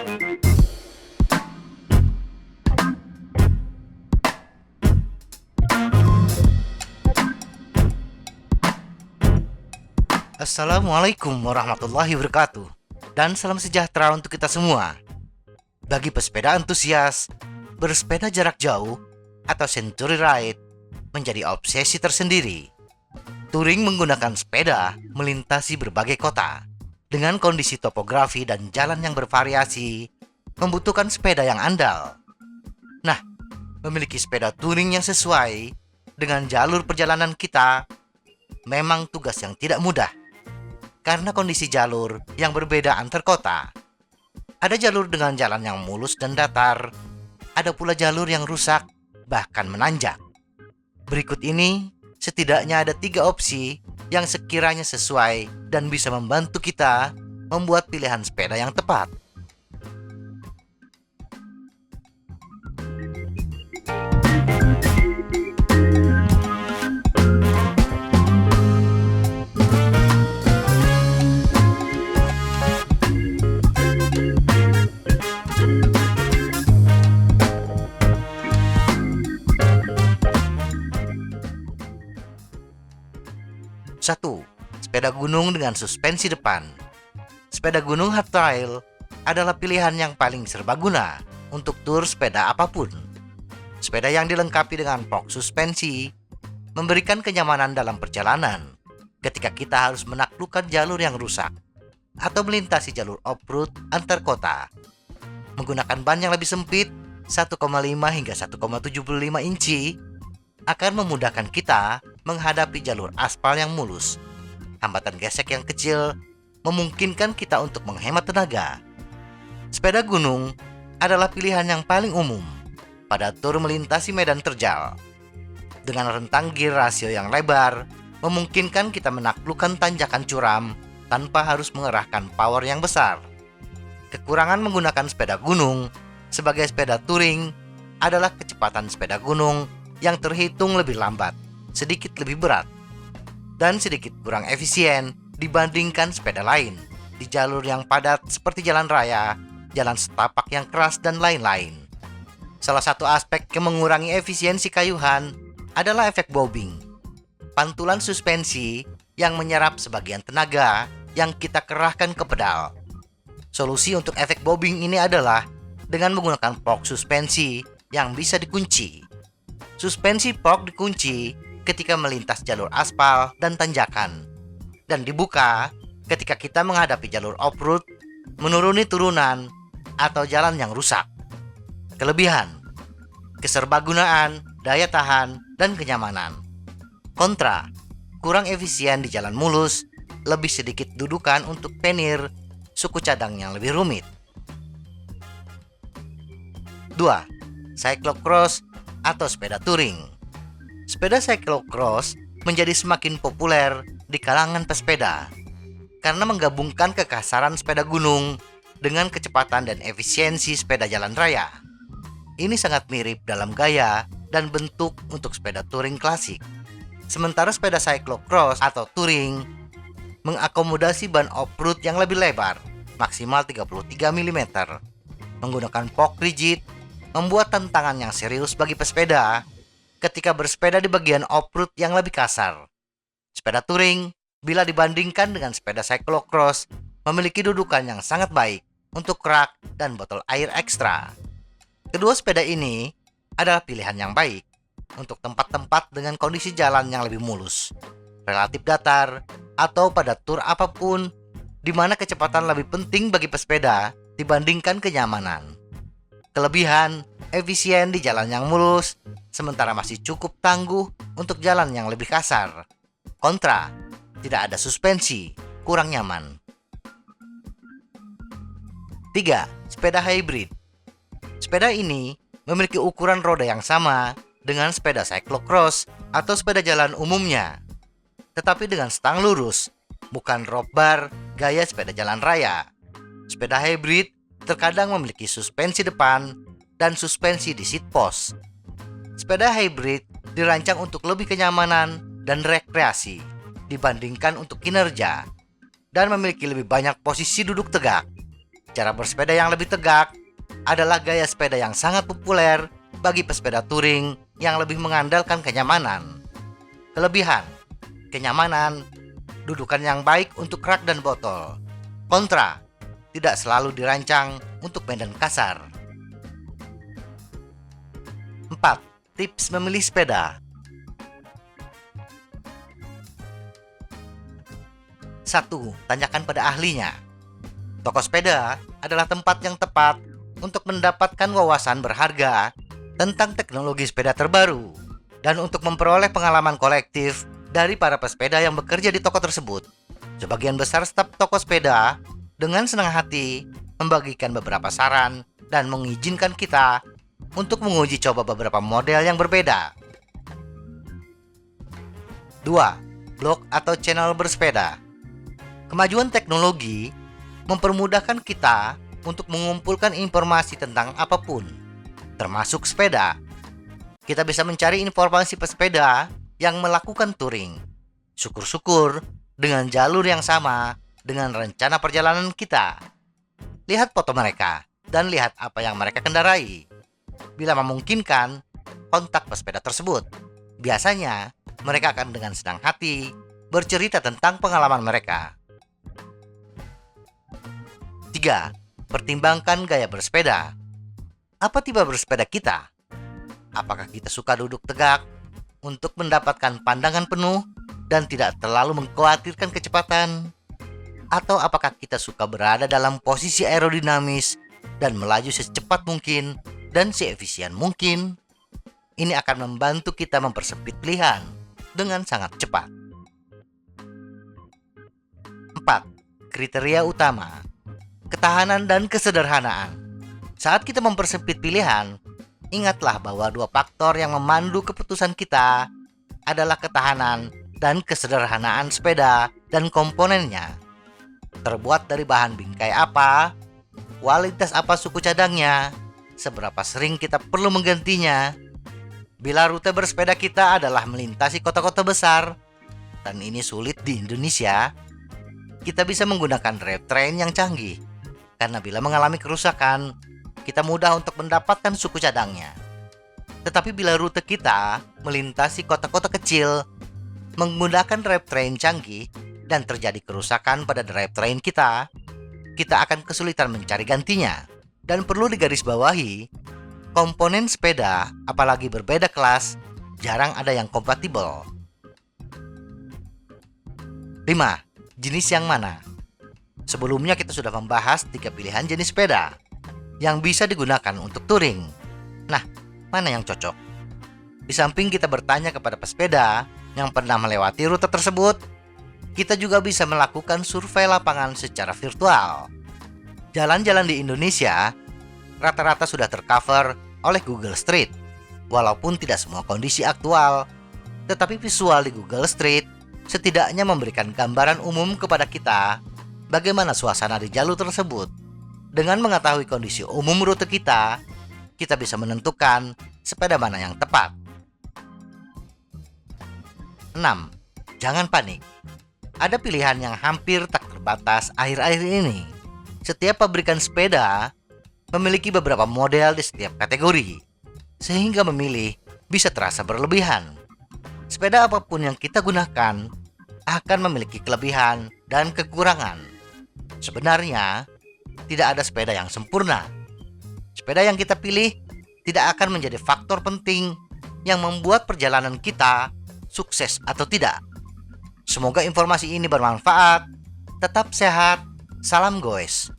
Assalamualaikum warahmatullahi wabarakatuh. Dan salam sejahtera untuk kita semua. Bagi pesepeda antusias, bersepeda jarak jauh atau century ride menjadi obsesi tersendiri. Touring menggunakan sepeda melintasi berbagai kota. Dengan kondisi topografi dan jalan yang bervariasi, membutuhkan sepeda yang andal. Nah, memiliki sepeda touring yang sesuai dengan jalur perjalanan kita memang tugas yang tidak mudah. Karena kondisi jalur yang berbeda antar kota. Ada jalur dengan jalan yang mulus dan datar, ada pula jalur yang rusak, bahkan menanjak. Berikut ini, setidaknya ada 3 opsi yang sekiranya sesuai dan bisa membantu kita membuat pilihan sepeda yang tepat. Satu, sepeda gunung dengan suspensi depan. Sepeda gunung hardtail adalah pilihan yang paling serbaguna untuk tur sepeda apapun. Sepeda yang dilengkapi dengan box suspensi memberikan kenyamanan dalam perjalanan ketika kita harus menaklukkan jalur yang rusak atau melintasi jalur off-road antar kota. Menggunakan ban yang lebih sempit 1,5 hingga 1,75 inci akan memudahkan kita menghadapi jalur aspal yang mulus. Hambatan gesek yang kecil memungkinkan kita untuk menghemat tenaga. Sepeda gunung adalah pilihan yang paling umum pada tur melintasi medan terjal. Dengan rentang gear rasio yang lebar, memungkinkan kita menaklukkan tanjakan curam tanpa harus mengerahkan power yang besar. Kekurangan menggunakan sepeda gunung sebagai sepeda touring adalah kecepatan sepeda gunung yang terhitung lebih lambat, sedikit lebih berat, dan sedikit kurang efisien dibandingkan sepeda lain di jalur yang padat seperti jalan raya, jalan setapak yang keras, dan lain-lain. Salah satu aspek yang mengurangi efisiensi kayuhan adalah efek bobbing, pantulan suspensi yang menyerap sebagian tenaga yang kita kerahkan ke pedal. Solusi untuk efek bobbing ini adalah dengan menggunakan fork suspensi yang bisa dikunci. Suspensi fork dikunci ketika melintas jalur aspal dan tanjakan, dan dibuka ketika kita menghadapi jalur off-road, menuruni turunan, atau jalan yang rusak. Kelebihan: keserbagunaan, daya tahan, dan kenyamanan. Kontra: kurang efisien di jalan mulus, lebih sedikit dudukan untuk penir, suku cadang yang lebih rumit. 2. Cyclocross atau sepeda touring. Sepeda cyclocross menjadi semakin populer di kalangan pesepeda karena menggabungkan kekasaran sepeda gunung dengan kecepatan dan efisiensi sepeda jalan raya. Ini sangat mirip dalam gaya dan bentuk untuk sepeda touring klasik. Sementara sepeda cyclocross atau touring mengakomodasi ban off-road yang lebih lebar, maksimal 33 mm, menggunakan fork rigid, membuat tantangan yang serius bagi pesepeda ketika bersepeda di bagian off-road yang lebih kasar. Sepeda touring, bila dibandingkan dengan sepeda cyclocross, memiliki dudukan yang sangat baik untuk rak dan botol air ekstra. Kedua sepeda ini adalah pilihan yang baik untuk tempat-tempat dengan kondisi jalan yang lebih mulus, relatif datar, atau pada tur apapun di mana kecepatan lebih penting bagi pesepeda dibandingkan kenyamanan. Kelebihan: efisien di jalan yang mulus, sementara masih cukup tangguh untuk jalan yang lebih kasar. Kontra: tidak ada suspensi, kurang nyaman. 3. Sepeda hybrid. Sepeda ini memiliki ukuran roda yang sama dengan sepeda cyclocross atau sepeda jalan umumnya, tetapi dengan stang lurus, bukan road bar gaya sepeda jalan raya. Sepeda hybrid terkadang memiliki suspensi depan dan suspensi di seat post. Sepeda hybrid dirancang untuk lebih kenyamanan dan rekreasi dibandingkan untuk kinerja, dan memiliki lebih banyak posisi duduk tegak. Cara bersepeda yang lebih tegak adalah gaya sepeda yang sangat populer bagi pesepeda touring yang lebih mengandalkan kenyamanan. Kelebihan, kenyamanan, dudukan yang baik untuk rak dan botol. Kontra, tidak selalu dirancang untuk medan kasar. 4. Tips memilih sepeda. 1. Tanyakan pada ahlinya. Toko sepeda adalah tempat yang tepat untuk mendapatkan wawasan berharga tentang teknologi sepeda terbaru dan untuk memperoleh pengalaman kolektif dari para pesepeda yang bekerja di toko tersebut. Sebagian besar staf toko sepeda dengan senang hati membagikan beberapa saran dan mengizinkan kita untuk menguji coba beberapa model yang berbeda. 2. Blog atau channel bersepeda. Kemajuan teknologi mempermudahkan kita untuk mengumpulkan informasi tentang apapun, termasuk sepeda. Kita bisa mencari informasi pesepeda yang melakukan touring. Syukur-syukur dengan jalur yang sama dengan rencana perjalanan kita. Lihat foto mereka dan lihat apa yang mereka kendarai. Bila memungkinkan, kontak pesepeda tersebut. Biasanya, mereka akan dengan senang hati bercerita tentang pengalaman mereka. 3. Pertimbangkan gaya bersepeda. Apa tipe bersepeda kita? Apakah kita suka duduk tegak untuk mendapatkan pandangan penuh dan tidak terlalu mengkhawatirkan kecepatan? Atau apakah kita suka berada dalam posisi aerodinamis dan melaju secepat mungkin dan seefisien mungkin? Ini akan membantu kita mempersempit pilihan dengan sangat cepat. 4. Kriteria utama. Ketahanan dan kesederhanaan. Saat kita mempersempit pilihan, ingatlah bahwa dua faktor yang memandu keputusan kita adalah ketahanan dan kesederhanaan sepeda dan komponennya. Terbuat dari bahan bingkai apa, kualitas apa suku cadangnya, seberapa sering kita perlu menggantinya. Bila rute bersepeda kita adalah melintasi kota-kota besar, dan ini sulit di Indonesia, kita bisa menggunakan drivetrain yang canggih. Karena bila mengalami kerusakan, kita mudah untuk mendapatkan suku cadangnya. Tetapi bila rute kita melintasi kota-kota kecil menggunakan drivetrain canggih dan terjadi kerusakan pada drivetrain kita akan kesulitan mencari gantinya. Dan perlu digarisbawahi, komponen sepeda, apalagi berbeda kelas, jarang ada yang kompatibel. 5. Jenis yang mana? Sebelumnya kita sudah membahas 3 pilihan jenis sepeda yang bisa digunakan untuk touring. Nah, mana yang cocok? Di samping kita bertanya kepada pesepeda yang pernah melewati rute tersebut, kita juga bisa melakukan survei lapangan secara virtual. Jalan-jalan di Indonesia rata-rata sudah tercover oleh Google Street. Walaupun tidak semua kondisi aktual, tetapi visual di Google Street setidaknya memberikan gambaran umum kepada kita bagaimana suasana di jalur tersebut. Dengan mengetahui kondisi umum rute kita bisa menentukan sepeda mana yang tepat. 6. Jangan panik. Ada pilihan yang hampir tak terbatas akhir-akhir ini. Setiap pabrikan sepeda memiliki beberapa model di setiap kategori, sehingga memilih bisa terasa berlebihan. Sepeda apapun yang kita gunakan akan memiliki kelebihan dan kekurangan. Sebenarnya, tidak ada sepeda yang sempurna. Sepeda yang kita pilih tidak akan menjadi faktor penting yang membuat perjalanan kita sukses atau tidak. Semoga informasi ini bermanfaat. Tetap sehat. Salam goes.